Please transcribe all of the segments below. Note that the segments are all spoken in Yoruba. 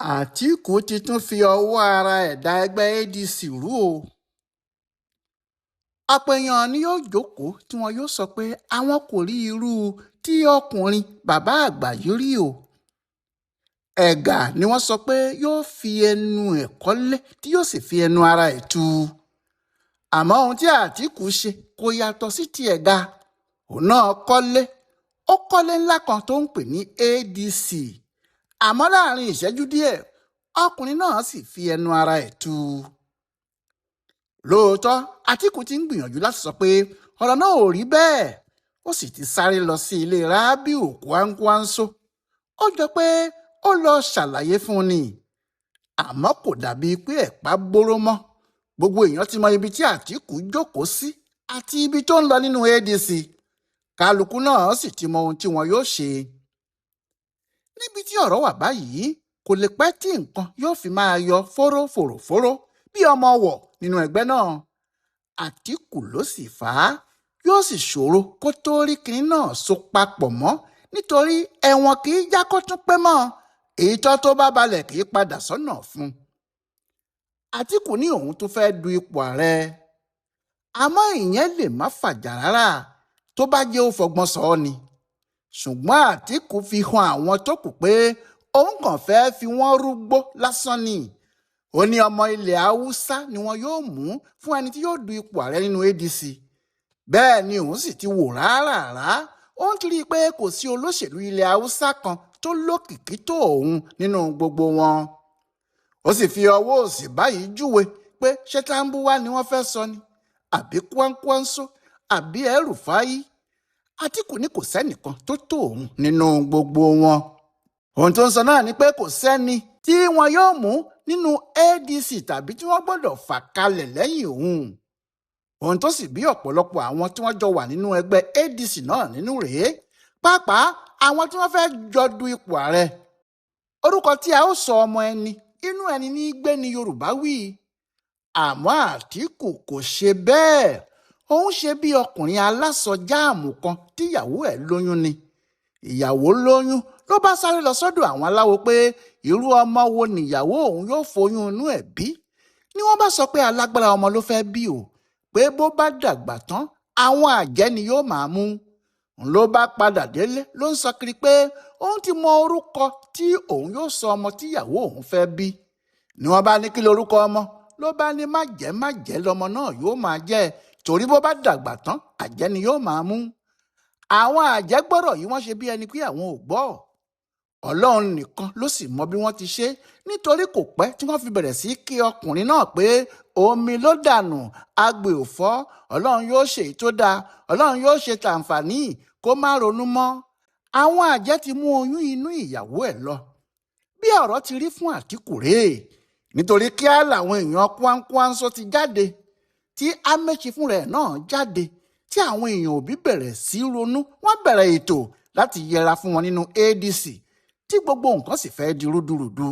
Àtíkù ti tún fi ọwọ́ ara ẹ̀ da ẹgbẹ́ ADC rú o. ọ̀pọ̀ èèyàn ni yóò jókòó tí wọn yóò sọ pé àwọn kò rí irú tí ọkùnrin bàbá àgbà yìí rí o. ẹ̀gà ni wọ́n sọ pé yóò fi ẹnu ẹ̀ kọ́lé tí yóò sì fi ẹnu ara ẹ̀ tú. àmọ́ ohun tí Àtíkù ṣe kò yàtọ̀ sí ti ẹ̀gà. òun náà kọ́lé ó kọ́lé ńlá kan tó ń pè ní ADC. àmọ́ láàrin ìṣẹ́jú díẹ̀ ọkùnrin náà sì fi ẹnu ara ẹ̀ tú. lóòótọ́ Àtíkù ti ń gbìyànjú láti sọ pé ọ̀rọ̀ náà ò rí bẹ́ẹ̀ ó sì ti sáré lọ sí ilé Rábíù Kwankwanso. ó jọ pé ó lọ ṣàlàyé fún un ni àmọ́ kò dàbí pé ẹ̀pá bóró mọ́. gbogbo èèyàn ti mọ ibi tí Àtíkù jókòó sí àti ibi tó ń lọ nínú ADC. kálukú náà sì ti mọ ohun tí wọn yóò ṣe. níbi tí ọ̀rọ̀ wà báyìí kò lè pẹ́ tí nǹkan yóò fi máa yọ fóró bí ọmọ wọ̀ nínú ẹgbẹ́ náà. Àtíkù ló sì fà á yóò sì ṣòro kó tó rí kinní náà so papọ̀ mọ́ nítorí ẹ̀wọ̀n kì í já kó tún pé mọ́ èyítọ́ tó bá balẹ̀ kì í padà sọ́nà fún un. Àtíkù ní òun tó fẹ́ du ipò ààrẹ àmọ́ ìyẹn lè má fàjà rárá tó bá jẹ́ ó fọgbọ́n sọ ọ́ ni. ṣùgbọ́n Àtíkù fi hàn àwọn tó kù pé òun kàn fẹ́ fi wọ́n rúgbó lásán ni. ó ní ọmọ ilẹ̀ Haúsá ni wọn yóò mú fún ẹni tí yóò du ipò ààrẹ nínú ADC. bẹ́ẹ̀ ni òun sì ti wò rárá òun ti rí i pé kò sí olóṣèlú ilẹ̀ Haúsá kan tó lókìkí tó òun nínú gbogbo wọn. ó sì fi ọwọ́ òsì báyìí júwe pé ṣé Tambuwa ni wọ́n fẹ́ sọ ni àbí Kwankwanso àbí El-Rufai. Àtíkù ní kò sẹ́nìkan tó tó òun nínú gbogbo wọn. ohun tó ń sọ náà ni pé kò sẹ́ni tí wọn yóò mú nínú ADC tàbí tí wọ́n gbọ́dọ̀ fà kalẹ̀ lẹ́yìn òun. ohun tó sì bí ọ̀pọ̀lọpọ̀ àwọn tí wọ́n jọ wà nínú ẹgbẹ́ ADC náà nínú rèé pàápàá àwọn tí wọ́n fẹ́ jọ du ipò ààrẹ. orúkọ tí a ó sọ ọmọ ẹni inú ẹni ní gbé ni Yorùbá wí. àmọ́ Àtíkù kò ṣe bẹ́ẹ̀. òun ṣe bí ọkùnrin aláṣọ jáàmù kan tíyàwó ẹ̀ lóyún ni. ìyàwó lóyún ló bá sáré lọ sọ́dọ̀ àwọn aláwo pé irú ọmọ wo nìyàwó òun yóò foyún inú ẹ̀ bí. ni wọ́n bá sọ pé alágbára ọmọ ló fẹ́ bí o pé bó bá dàgbà tán àwọn àjẹ́ ni yóò máa mú. ló bá padà délé ló ń sọ kiri pé òun ti mọ orúkọ tí òun yóò sọ ọmọ tíyàwó òun fẹ́ bí. ni wọ́n bá ní kí lorúkọ ọmọ ló bá ní májẹ́ lọmọ náà yóò máa jẹ́ torí bó bá dàgbà tán àjẹ́ ni yóò máa mú. àwọn àjẹ́ gbọ́rọ̀ yìí wọ́n ṣe bí ẹni pé àwọn ò gbọ́. Ọlọ́run nìkan ló sì mọ bí wọ́n ti ṣe nítorí kò pẹ́ tí wọ́n fi bẹ̀rẹ̀ sí kí ọkùnrin náà pé omi ló dànù agbè ò fọ́ Ọlọ́run yóò ṣe èyí tó dáa Ọlọ́run yóò ṣe tàǹfààní kó má ronú mọ́. àwọn àjẹ́ ti mú oyún inú ìyàwó ẹ̀ lọ. bí ọ̀rọ̀ ti rí fún Àtíkù rèé nítorí kíá làwọn èèyàn Kwankwanso ti jáde tí Amaechi fúnra ẹ̀ náà jáde tí àwọn èèyàn òbí bẹ̀rẹ̀ sí ronú wọ́n bẹ̀rẹ̀ ètò láti yẹra fún wọn nínú ADC tí gbogbo nǹkan sì fẹ́ di rúdurùdu.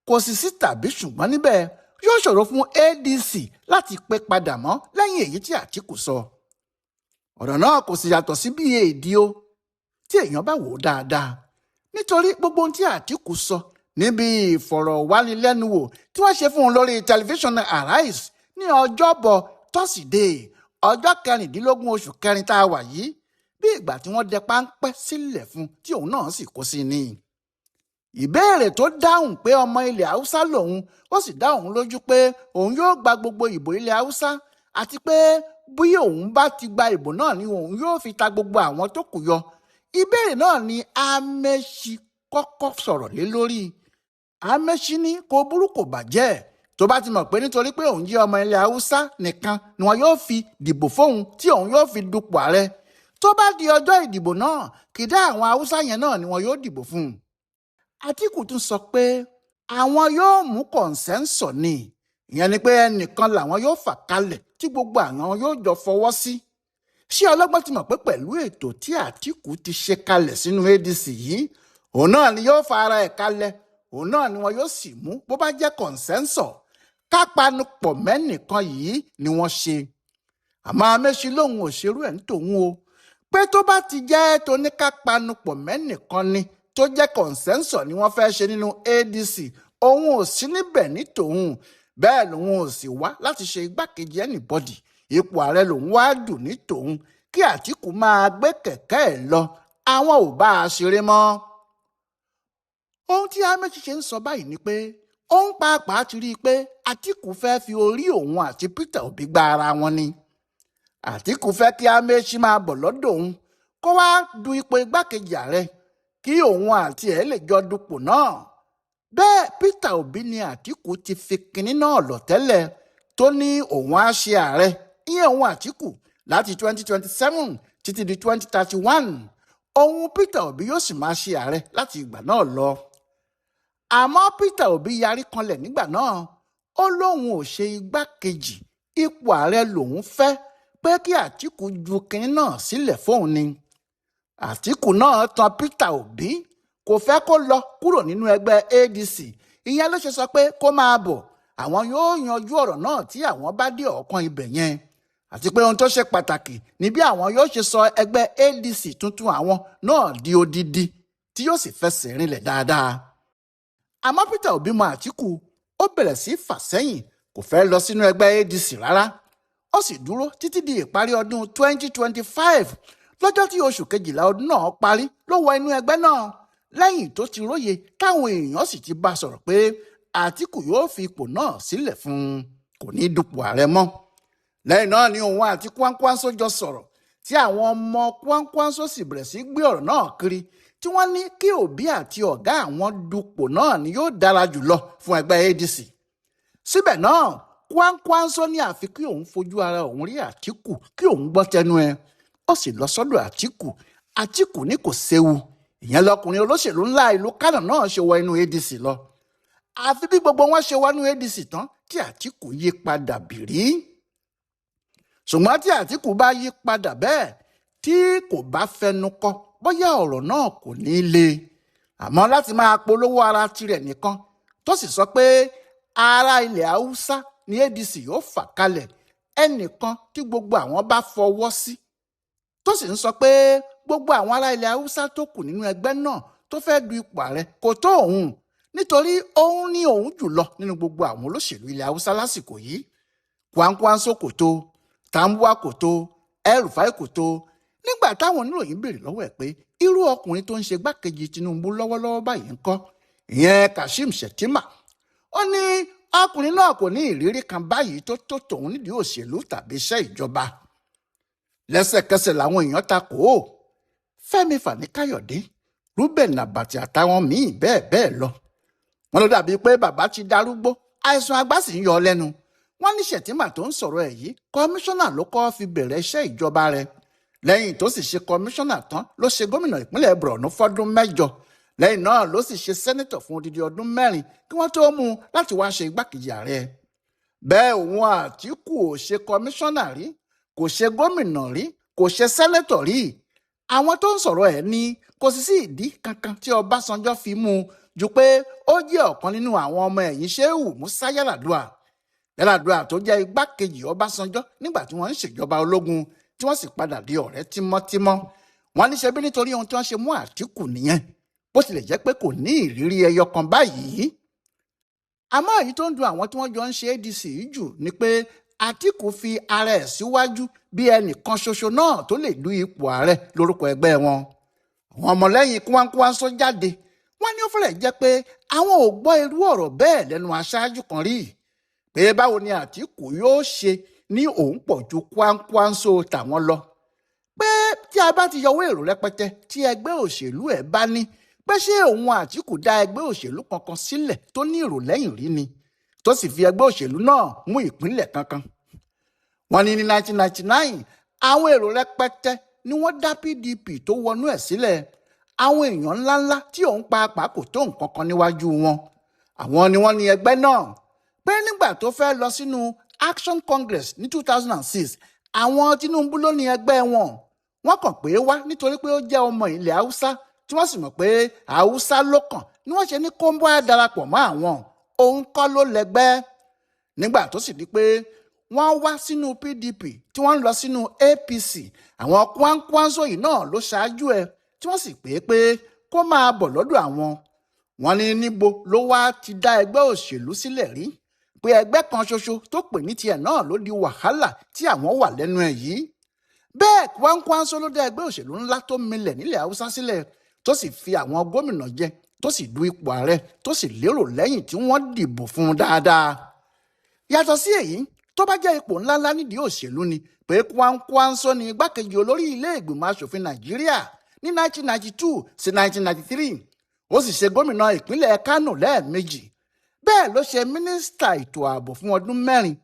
kò sì sí tàbí ṣùgbọ́n níbẹ̀ yóò ṣòro fún ADC láti pé padà mọ́ lẹ́yìn èyí tí Àtíkù sọ. ọ̀rọ̀ náà kò sì yàtọ̀ sí bí èdè o tí èèyàn bá wò ó dáadáa nítorí gbogbo ohun tí Àtíkù sọ níbi ìfọ̀rọ̀wánilẹ́nuwò tí wọ́n ṣe fún un lórí tẹlifíṣàn Arise ní ọjọ́bọ̀ tọ́sídẹ̀ẹ́ ọjọ́ 16 oṣù kẹrin tá a wà yìí bí ìgbà tí wọ́n dẹ páńpẹ́ sílẹ̀ fún tí òun náà sì kó sí ni. ìbéèrè tó dáhùn pé ọmọ ilẹ̀ Haúsá lòun ó sì dá òun lójú pé òun yóò gba gbogbo ìbò ilẹ̀ Haúsá àti pé bí òun bá ti gba ìbò náà ni òun yóò fi ta gbogbo àwọn tó kù yọ. ìbéèrè náà ni Amaechi kọ́kọ́ sọ̀rọ̀ lé lórí. Amaechi ní kò burú kò bàjẹ́ tó bá ti mọ̀ pé nítorí pé òun jẹ́ ọmọ ilẹ̀ Haúsá nìkan ni wọn yóò fi dìbò fóun tí òun yóò fi dupò ààrẹ. tó bá di ọjọ́ ìdìbò náà kìdá àwọn Haúsá yẹn náà ni wọn yóò dìbò fún un. Àtíkù tún sọ pé àwọn yóò mú kọ̀ǹsẹ́ńsọ̀ ni ìyẹn ni pé ẹnìkan làwọn yóò fà kalẹ̀ tí gbogbo àwọn yóò jọ fọwọ́ sí. ṣé ọlọ́gbọ́n ti mọ̀ pé pẹ̀lú ètò tí Àtíkù ti ṣe kalẹ̀ sínú ADC yìí òun náà ni yóò fa ara ẹ̀ kalẹ̀ òun náà ni wọn yóò sì mú bó bá jẹ́ kọ̀ǹsẹ́ńsọ̀ kápanupọ̀ mẹ́nìkan yìí ni wọ́n ṣe. àmọ́ Amaechi lòun ò ṣerú ẹ̀ ń tòun o pé tó bá ti jẹ́ toníkápanupọ̀ mẹ́nìkan ni tó jẹ́ kọ̀ǹsẹ́ńsọ̀ ni wọ́n fẹ́ ṣe nínú ADC òun ò sí níbẹ̀ ní tòun, bẹ́ẹ̀ lòun ò sì wá láti ṣe igbákejì anybody, ipò ààrẹ lòun wá dù ní tòun, kí Àtíkù máa gbé kẹ̀kẹ́ ẹ̀ lọ, àwọn ò bá a ṣeré mọ́. Ohun tí Amaechi ṣe ń sọ báyìí ni pé òun pàápàá ti rí i pé Àtíkù fẹ́ fi orí òun àti Peter Obi gba ara wọn ni. Àtíkù fẹ́ kí Amaechi máa bọ̀ lọ́dọ̀ òun kó wá du ipò igbákejì ààrẹ kí òun àti ẹ̀ lè jọ dupò náà. Bẹ́ẹ̀ Peter Obi ni Àtíkù ti fi kinní náà lọ̀ tẹ́lẹ̀ tó ní òun á ṣe ààrẹ, ìyẹn òun Àtíkù láti 2027 títí di 2031. Òun Peter Obi yóò sì máa ṣe ààrẹ láti ìgbà náà lọ. Àmọ́ Peter Obi yarí kanlẹ̀ nígbà náà, ó lóun ò ṣe igbákejì, ipò ààrẹ lòun fẹ́, pé kí Àtíkù ju kinní náà sílẹ̀ fóun ni. Àtíkù náà tan Peter Obi, kò fẹ́ kó lọ kúrò nínú ẹgbẹ́ ADC, ìyẹn ló ṣe sọ pé kó máa bọ̀, àwọn yóò yanjú ọ̀rọ̀ náà tí àwọn bá dé ọ̀kan ibẹ̀ yẹn, àti pé ohun tó ṣe pàtàkì ni bí àwọn yóò ṣe sọ ẹgbẹ́ ADC tuntun àwọn náà di odidi tí yóò sì fẹsẹ̀ rinlẹ̀ dáadáa. Àmọ́ Peter Obi mọ Àtíkù, ó bẹ̀rẹ̀ sí fà sẹ́yìn, kò fẹ́ lọ sínú ẹgbẹ́ ADC rárá. Ó sì dúró títí di ìparí ọdún 2025. Lọ́jọ́ tí oṣù kejìlá ọdún náà parí ló wọ inú ẹgbẹ́ náà, lẹ́yìn tó ti róye táwọn èèyàn sì ti bá sọ̀rọ̀ pé Àtíkù yóò fi ipò náà sílẹ̀ fún un, kò ní dupò ààrẹ mọ́. Lẹ́yìn náà ni òun àti Kwankwanso jọ sọ̀rọ̀, tí àwọn ọmọ Kwankwanso sì bẹ̀rẹ̀ sí gbé ọ̀rọ̀ náà kiri, tí wọ́n ní kí Obi àti ọ̀gá àwọn dupò náà ni yóò dára jùlọ fún ẹgbẹ́ ADC. Síbẹ̀ náà Kwankwanso ní àfi kí òun fojú ara òun rí Àtíkù kí òun gbọ́ tẹnu ẹ̀. Ó sì lọ sọ́dọ̀ Àtíkù. Àtíkù ní kò séwu, ìyẹn lọkùnrin olóṣèlú ńlá ìlú Kánò náà ṣe wọ inú ADC lọ. Àfi bí gbogbo wọn ṣe wọ inú ADC tán tí Àtíkù yí padà bìrí. Ṣùgbọ́n tí Àtíkù bá yí padà bẹ́ẹ̀, tí kò bá fẹnu kò, bóyá ọ̀rọ̀ náà kò ní le. Àmọ́ láti máa polówó ara tirẹ̀ nìkan, tó sì sọ pé ará ilẹ̀ Haúsá ní ADC yóò fà kalẹ̀, ẹnìkan tí gbogbo àwọn bá fọwọ́ sí, tó sì ń sọ pé gbogbo àwọn ará ilẹ̀ Haúsá tó kù nínú ẹgbẹ́ náà tó fẹ́ du ipò ààrẹ kò tó òun, nítorí òun ní òun jùlọ nínú gbogbo àwọn olóṣèlú ilẹ̀ Haúsá lásìkò yìí. Kwankwanso kò tó, Tambuwa kò tó, El-Rufai kò tó. Nígbà táwọn oníròyìn béèrè lọ́wọ́ ẹ̀ pé irú ọkùnrin tó ń ṣe gbákejì Tinubu lọ́wọ́lọ́wọ́ báyìí ń kọ́, ìyẹn Kashim Shettima, ó ní ọkùnrin náà kò ní ìrírí kan báyìí tó tó tòun nídìí òṣèlú tàbí iṣẹ́ ìjọba. Lẹ́sẹ̀kẹsẹ̀ làwọn èèyàn takò ó. Fẹ́mi Fani-Káyọ̀dé, Reuben Àbàtì àtàwọn míì bẹ́ẹ̀ bẹ́ẹ̀ lọ. Wọ́n ló dàbí pé bàbá ti darúgbó, àìsàn àgbà sì ń yọ lẹ́nu. Wọ́n ní Shettima tó ń sọ̀rọ̀ ẹ̀ yìí, kọmíṣánná ló kọ́ fi bẹ̀rẹ̀ iṣẹ́ ìjọba rẹ̀. Lẹ́yìn tó sì ṣe kọmíṣánná tán ló ṣe gómìnà ìpínlẹ̀ Borno fọ́dún 8. Lẹ́yìn náà ló sì ṣe sẹ́nítọ̀ fún odidi ọdún 4 kí wọ́n tó mú un láti wá ṣe igbákejì ààrẹ. Bẹ́ẹ̀ òun Àtíkù ò ṣe kọmíṣánná rí, kò ṣe gómìnà rí, kò ṣe sẹ́nẹ́tọ̀ rí. Àwọn tó ń sọ̀rọ̀ ẹ̀ ní kò sì sí ìdí kankan tí Ọbásanjọ́ fi mú un ju pé ó jẹ́ ọ̀kan nínú àwọn ọmọ ẹ̀yìn Ṣéhù Músá Yar'Adua. Yar'Adua tó jẹ́ igbákejì Ọbásanjọ́ nígbà tí wọ́n ń ṣèjọba ológun, tí wọ́n sì padà di ọ̀rẹ́ tímọ́tímọ́. Wọ́n ní ṣebí nítorí ohun tí wọ́n ṣe mú Àtíkù nìyẹn, bó tilẹ̀ jẹ́ pé kò ní ìrírí ẹyọ kan báyìí. Àmọ́ èyí tó ń dùn àwọn tí wọ́n jọ ń ṣe ADC yìí jù ni pé Àtíkù fi ara ẹ̀ síwájú bí ẹnìkan ṣoṣo náà tó lè du ipò ààrẹ lórúkọ ẹgbẹ́ wọn. Àwọn ọmọlẹ́yìn Kwankwanso jáde, wọ́n ní ó fẹ́rẹ̀ jẹ́ pé àwọn ò gbọ́ irú ọ̀rọ̀ bẹ́ẹ̀ lẹ́nu aṣáájú kan rí, pé báwo ni Àtíkù yóò ṣe ní òun pọ̀ ju Kwankwanso tàwọn lọ, pé tí a bá ti yọwọ́ èrò rẹpẹtẹ tí ẹgbẹ́ òṣèlú ẹ̀ bá ní, pé ṣé òun Àtíkù dá ẹgbẹ́ òṣèlú kankan sílẹ̀ tó ní èrò lẹ́yìn rí ni, tó sì fi ẹgbẹ́ òṣèlú náà mú ìpínlẹ̀ kankan. Wọ́n ní 1999 àwọn èrò rẹpẹtẹ ni wọ́n dá PDP tó wọnú ẹ̀ sílẹ̀, àwọn èèyàn ńláńlá tí òun pàápàá kò tó nǹkan kan níwájú wọn. Àwọn ni wọ́n ní ẹgbẹ́ náà, pé nígbà tó fẹ́ lọ sínú Action Congress ní 2006, àwọn Tinubu ló ní ẹgbẹ́ wọn. Wọ́n kàn pé wá nítorí pé ó jẹ́ ọmọ ilẹ̀ Haúsá, tí wọ́n sì mọ̀ pé Haúsá ló kàn ni wọ́n ṣe ní kó ń bọ́ darapọ̀ mọ́ àwọn, òun kọ́ ló lẹ́gbẹ́. Nígbà tó sì di pé wọ́n wá sínú PDP tí wọ́n ń lọ sínú APC, àwọn Kwankwanso yìí náà ló ṣáájú ẹ̀, tí wọ́n sì pé kó máa bọ̀ lọ́dọ̀ àwọn. wọ́n ní níbo ló wá ti dá ẹgbẹ́ òṣèlú sílẹ̀ rí pé ẹgbẹ́ kan ṣoṣo tó pè ní tiẹ̀ náà ló di wàhálà tí àwọn wà lẹ́nu ẹ̀ yìí. bẹ́ẹ̀ Kwankwanso ló dá ẹgbẹ́ òṣèlú ńlá tó milẹ̀ nílẹ̀ haúsá sílẹ̀ tó sì fi àwọn gómìnà jẹ tó sì du ipò ààrẹ tó sì lérò lẹ́yìn tí wọ́n dìbò fún un dáadáa. yàtọ̀ sí èyí tó bá jẹ́ ipò ńláńlá nídìí òṣèlú ni pé Kwankwanso ni igbákejì olórí ilé ìgbìmọ̀ asòfin Nàìjíríà ní 1992 sí 1993 ó sì ṣe gómìnà ìpínlẹ̀ Kánò lẹ́ẹ̀mejì, bẹ́ẹ̀ ló ṣe mínísítà ètò ààbò fún ọdún 4,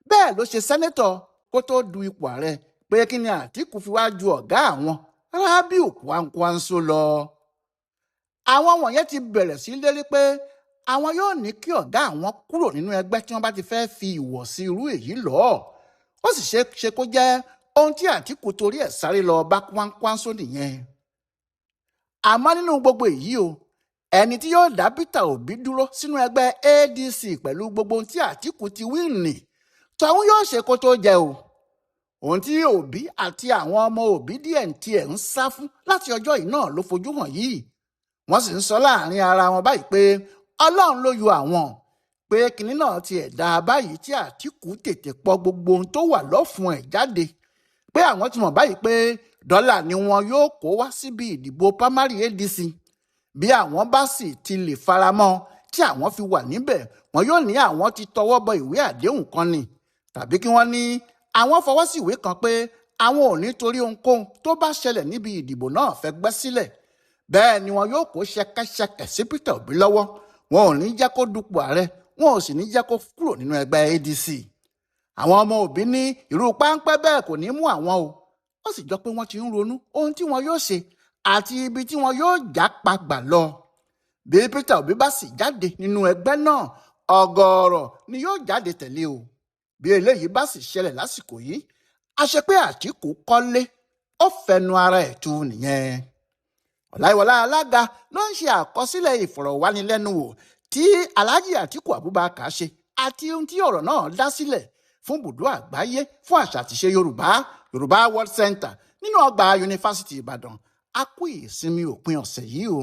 bẹ́ẹ̀ ló ṣe sẹ́nẹ́tọ̀ kó tó du ipò ààrẹ pé kí ni Àtíkù fi wá ju ọ̀gá àwọn Rábíù Kwankwanso lọ. àwọn wọ̀nyẹn ti bẹ̀rẹ̀ sí lérí pé àwọn yóò ní kí ọ̀gá àwọn kúrò nínú ẹgbẹ́ tí wọ́n bá ti fẹ́ fi ìwọ̀sí irú èyí lọ. ó sì ṣe kó jẹ́ ohun tí Àtíkù torí ẹ̀ sáré lọ bá Kwankwanso nìyẹn. àmọ́ nínú gbogbo èyí o, ẹni tí yóò dá Peter Obi dúró sínú ẹgbẹ́ ADC pẹ̀lú gbogbo ohun tí Àtíkù ti wí nì tọ̀hún yóò ṣe kó tó jẹ o. ohun tí Obi àti àwọn ọmọ Obi díẹ̀ tiẹ̀ ń sá fún láti ọjọ́ yìí náà ló fojú hàn yìí. wọ́n sì ń sọ láàrin ara wọn báyìí pé Ọlọ́run ló yọ àwọn, pé kinní náà tiẹ̀ dá báyìí tí Àtíkù tètè pọ gbogbo ohun tó wà lọ́fun ẹ̀ jáde, pé àwọn ti mọ̀ báyìí pé dọ́là ni wọn yóò kó wá síbi ìdìbò primary ADC. bí àwọn bá sì ti lè faramọ́ tí àwọn fi wà níbẹ̀, wọn yóò ní àwọn ti tọwọ́ bọ ìwé àdéhùn kan ni, tàbí kí wọ́n ní àwọn fọwọ́ sí ìwé kan pé àwọn ò ní torí ohunkóhun tó bá ṣẹlẹ̀ níbi ìdìbò náà fẹ́ gbẹ́ sílẹ̀. bẹ́ẹ̀ ni wọn yóò kó ṣẹkẹ́ṣẹkẹ̀ sí Peter Obi lọ́wọ́, wọn ò ní jẹ́ kó dupò ààrẹ, wọn ò sì ní jẹ́ kó kúrò nínú ẹgbẹ́ ADC. àwọn ọmọ Obi ní irú páńpẹ́ bẹ́ẹ̀ kò ní mú àwọn o. ó sì jọ pé wọ́n ti ń ronú ohun tí wọn yóò ṣe àti ibi tí wọn yóò já pagbà lọ. bí Peter Obi bá sì jáde nínú ẹgbẹ́ náà, ọ̀gọ̀ọ̀rọ̀ ni yóò jáde tẹ̀lé o. bí eléyìí bá sì ṣẹlẹ̀ lásìkò yìí, a ṣe pé Àtíkù kọ́lé ó fẹnu ara ẹ̀ tu nìyẹn. Ọláyíwọlá Alága ló ń ṣe àkọsílẹ̀ ìfọ̀rọ̀wánilẹ́nuwò tí Alhaji Àtíkù Abubakar ṣe àti ohun tí ọ̀rọ̀ náà dá sílẹ̀ fún Ibùdó Àgbáyé fún Àṣà àtìṣe Yorùbá World Center nínú ọgbà Yunifásítì Ìbàdàn. a kú ìsinmi òpin ọ̀sẹ̀ yìí o.